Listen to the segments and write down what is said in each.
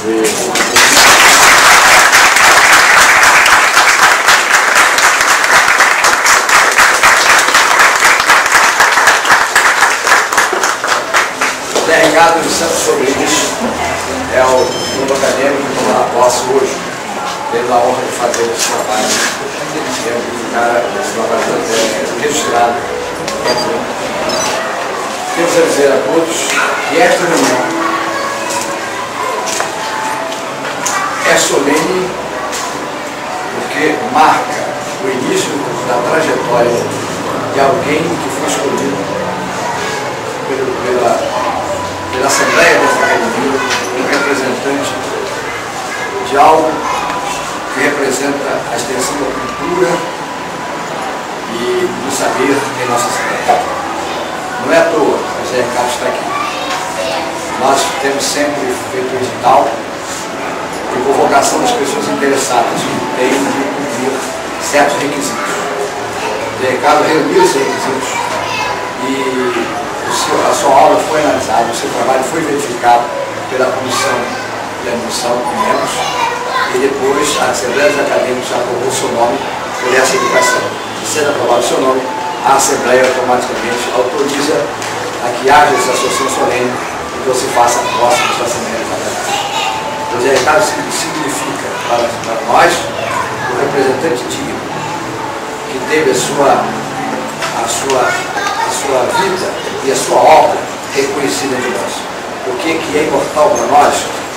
Zé Ricardo dos Santos Sobrinhos é o novo acadêmico que toma posse hoje. Tendo a honra de fazer esse trabalho. É um cara, esse trabalho registrado. Temos a dizer a todos que esta reunião é solene porque marca o início da trajetória de alguém que foi escolhido pela Assembleia dessa Academia, um representante de algo que representa a extensão da cultura e do saber em nossa cidade. Não é à toa que o Zé Ricardo está aqui. Nós temos sempre feito o edital de convocação das pessoas interessadas que têm de cumprir certos requisitos. O Zé Ricardo reuniu esses requisitos e a sua obra foi analisada, o seu trabalho foi verificado pela comissão de admissão de membros e depois a Assembleia dos Acadêmicos aprovou o seu nome por essa indicação. E sendo aprovado o seu nome, a Assembleia automaticamente autoriza a que haja essa associação solene e que você faça a posse da sua Assembleia dos Acadêmicos. O Zé Ricardo significa para nós o representante digno que teve a sua vida e a sua obra reconhecida de nós. O que é imortal para nós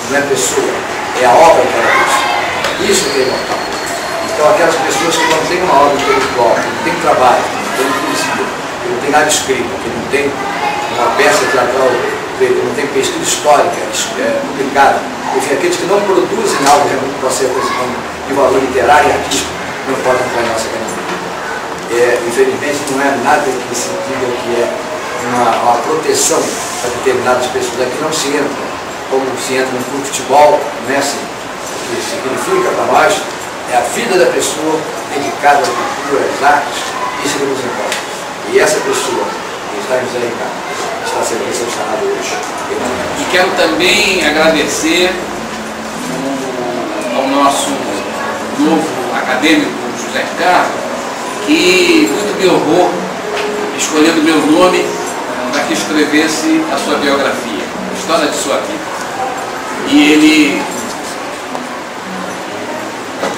não é a pessoa, é a obra que ela fez. Isso que é imortal. Então aquelas pessoas que não têm uma obra intelectual, que não têm trabalho, que não têm poesia, que não têm nada escrito, que não têm uma peça teatral, que não tem pesquisa histórica publicada, enfim, aqueles que não produzem algo realmente para ser apresentado de valor literário e artístico, não podem entrar em nossa academia. Infelizmente não é nada que se diga que é uma proteção para determinadas pessoas. Aqui não se entra como se entra no clube de futebol, não é assim. O que significa para nós é a vida da pessoa dedicada à cultura, às artes, isso que nos importa. E essa pessoa que está em Zé Ricardo está sendo recepcionada hoje. E quero também agradecer ao nosso novo acadêmico José Ricardo, que muito me honrou escolhendo meu nome para que escrevesse a sua biografia, a história de sua vida. E ele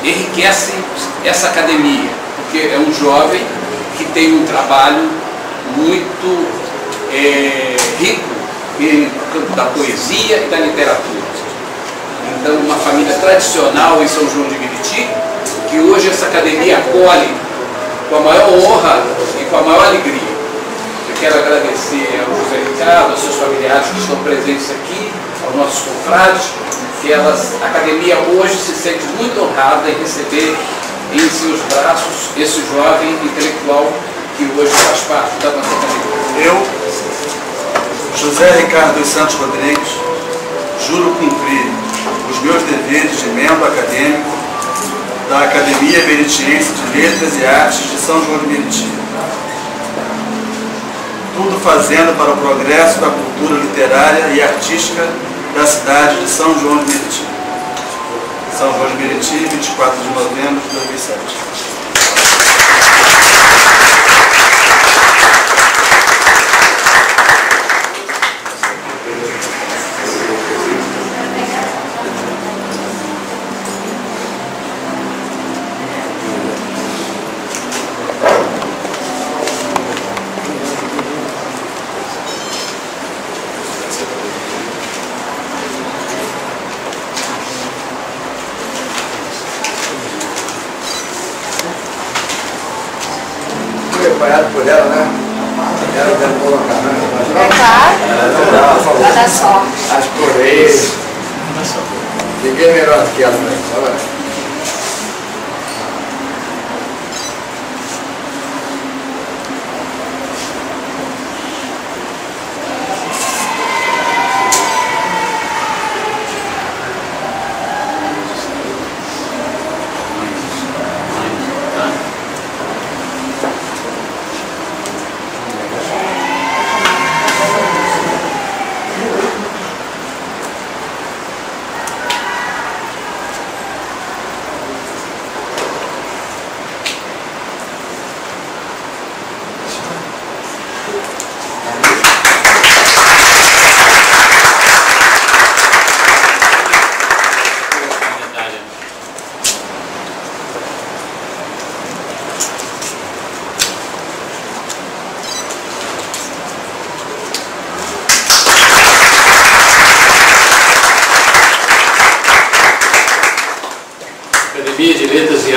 enriquece essa academia, porque é um jovem que tem um trabalho muito rico no campo da poesia e da literatura. Então, uma família tradicional em São João de Meriti, que hoje essa academia acolhe com a maior honra e com a maior alegria. Eu quero agradecer ao José Ricardo, aos seus familiares que estão presentes aqui, aos nossos confrades, que a academia hoje se sente muito honrada em receber em seus braços esse jovem intelectual que hoje faz parte da nossa academia. Eu, José Ricardo dos Santos Rodrigues, juro cumprir os meus deveres de membro acadêmico da Academia Meritiense de Letras e Artes de São João de Meriti. Tudo fazendo para o progresso da cultura literária e artística da cidade de São João de Meriti. São João de Meriti, 24 de novembro de 2007. Acompanhado por ela, né? Ela deve colocar, né? É claro. Olha só. As Correias. Ninguém é melhor que ela, né? Olha.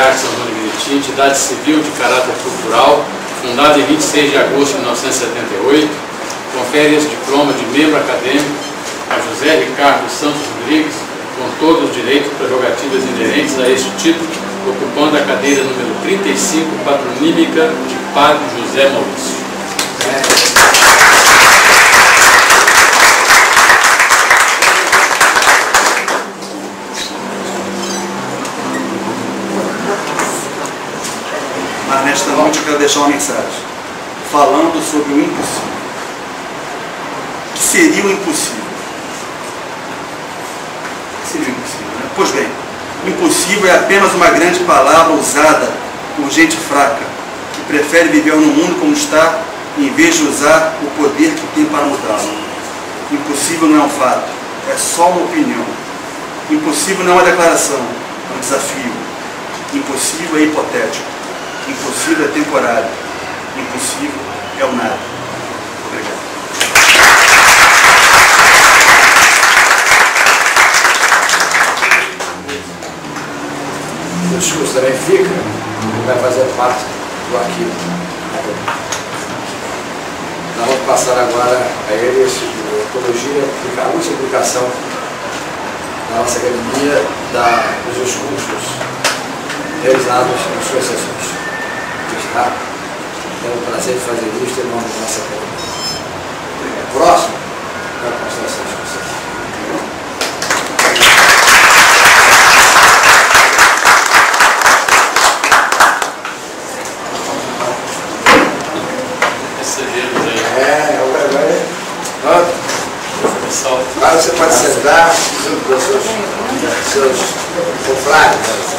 Artes São João de Meriti, entidade civil de caráter cultural, fundada em 26 de agosto de 1978, confere esse diploma de membro acadêmico a José Ricardo Santos Rodrigues, com todos os direitos e prerrogativas inerentes a este título, ocupando a cadeira número 35, patronímica de Padre José Maurício. Mas nesta noite eu quero deixar uma mensagem, falando sobre o impossível. O que seria o impossível? O que seria o impossível, né? Pois bem, impossível é apenas uma grande palavra usada por gente fraca, que prefere viver no mundo como está, em vez de usar o poder que tem para mudá-lo. Impossível não é um fato, é só uma opinião. Impossível não é uma declaração, é um desafio. Impossível é hipotético. Impossível é temporário. Impossível é o nada. Obrigado. O discurso também fica, que vai fazer parte do arquivo. Nós vamos passar agora a ele a ecologia, a última publicação da nossa academia dos discursos realizados nas suas sessões. Tá? Tenho o prazer de fazer isso em nome da nossa academia. Próximo, para constar essa discussão. Recebemos aí. Agora você pode sentar junto com seus confrades.